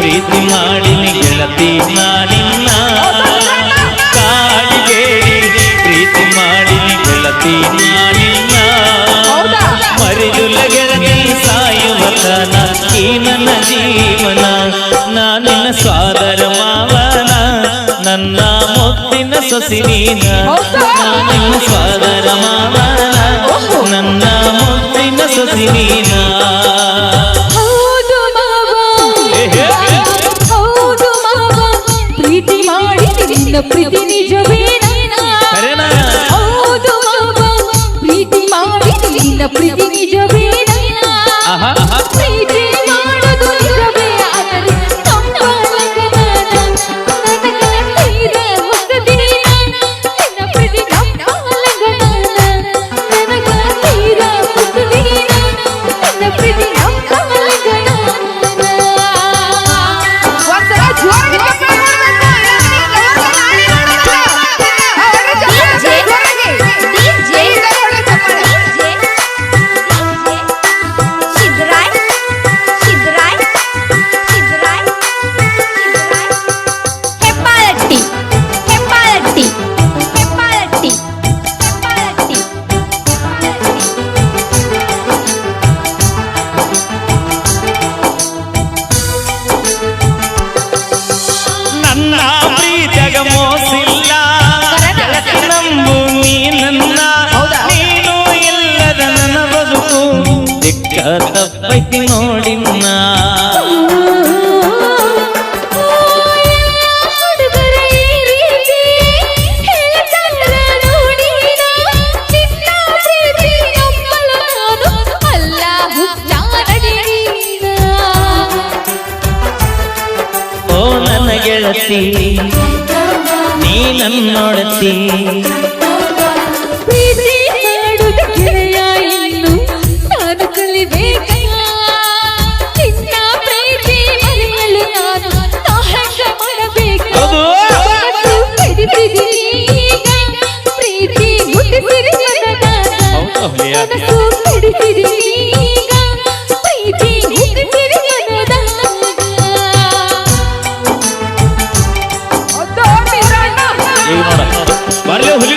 ಪ್ರೀತಿ ಮಾಡಿ ಗೆಳತಿ ನಾನಿನ್ನ ಕಾಡಿಬೇಡಿ ಪ್ರೀತಿ ಮಾಡಿ ಗೆಳತಿ ನಾನಿನ್ನ ಮರಿದುಲ ಗೆಳತಿ ಸಾಯುವತನ ಈ ನನ್ನ ಜೀವನ ನಾನಿನ್ನ ಸ್ವಾದರ ಮಾವನ ನನ್ನ ಮುತ್ತಿನ ಸೊಸಿ ನೀನ ನಾನಿನ್ನ ಸ್ವಾದರ ಮಾವನ ನನ್ನ ಮುತ್ತಿನ ಸೊಸಿ ನೀನ ಪ್ರೀತಿ ನಿಜವೇನ ಹೌದು ಮಾವ ಪ್ರೀತಿ ಮಾಡಿ ನಿನ್ನ ಪ್ರೀತಿ ನಿಜವೇನ ಪ್ರೀತಿ ಮಾಡೋದು ನಿಜವೇ ಆದರೆ ನಿನ್ನ ಪ್ರೀತಿ ಮೋಸಿಲ್ಲ ನಂಬು ನೀನನ್ನ ನೀನು ಇಲ್ಲದ ನನ್ನ ಬದುಕು ದಿಕ್ಕ ತಪ್ಪೈತಿ ನೋಡಿನ್ನ ಓ ನನ್ನ ಗೆಳತಿ ನೀ ನನ್ನೊಡತಿ ಪ್ರೀತಿ ಮಾಡುವುದು ಗೆಳೆಯ ಇನ್ನು ನಾನು ಕಲಿಬೇಕಲ್ಲ ನಿನ್ನ ಪ್ರೀತಿ ಮರೆಯಲು ನಾನು ಸಾಹಸ ಮಾಡಬೇಕು ಪ್ರೀತಿ ಮುಟ್ಟಿಸಿರಿ ಮನಸ್ಸು ಕಡಿಸಿರಿ ಪ್ರೀತಿ ಮುಟ್ಟಿಸಿರಿ ಬರ್ಲಿ ಹುಲಿ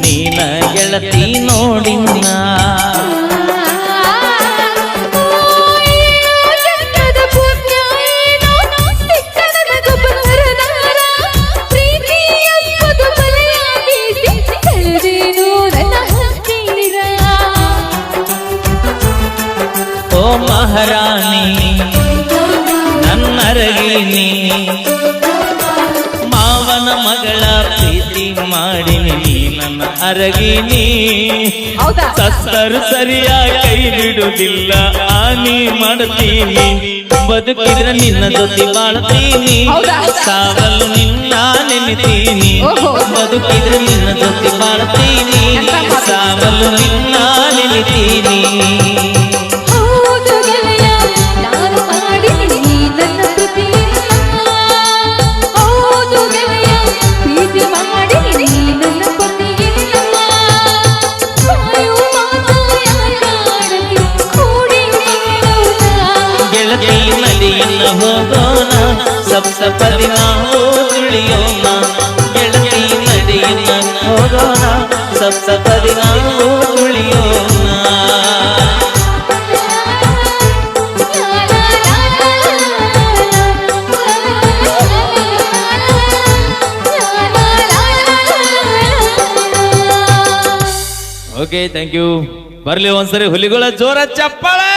ನೀನ ಗೆಳತಿ ನೋಡಿನ್ನ ಓ ಮಹಾರಾಣಿ ನನ್ನರಗಿನಿ ಮಾವನ ಮಗಳ ಪ್ರೀತಿ ಮಾಡಿನಿ ನನ್ನ ಅರಗಿನಿ ಸತ್ತರು ಸರಿಯಾಗಿ ಕೈ ಬಿಡುವುದಿಲ್ಲ ಆನಿ ಮಾಡ್ತೀನಿ ಬದುಕಿದ್ರೆ ನಿನ್ನ ಜೊತೆ ಬಾಳ್ತೀನಿ ಸಾವಲು ನಿನ್ನ ನೆನೆತೀನಿ ಬದುಕಿದ್ರೆ ನಿನ್ನ ಜೊತೆ ಬಾಳ್ತೀನಿ ಸಾವಲು ನಿನ್ನ ನೆನೆತೀನಿ ಗೆಳತಿ ನದಿಯಿಂದ ಹೋಗೋಣ ಸಪ್ತಪದಿ ನಾವು ತುಳಿಯೋಣ ಗೆಳತಿ ನಡೆಯೋಣ ಹೋಗೋಣ ಸಪ್ತಪದಿ ನಾವು ತುಳಿಯೋಣ ಓಕೆ ಥ್ಯಾಂಕ್ ಯು ಬರ್ಲಿ ಒಂದ್ಸರಿ ಹುಲಿಗಳ ಜೋರ ಚಪ್ಪಾಳೆ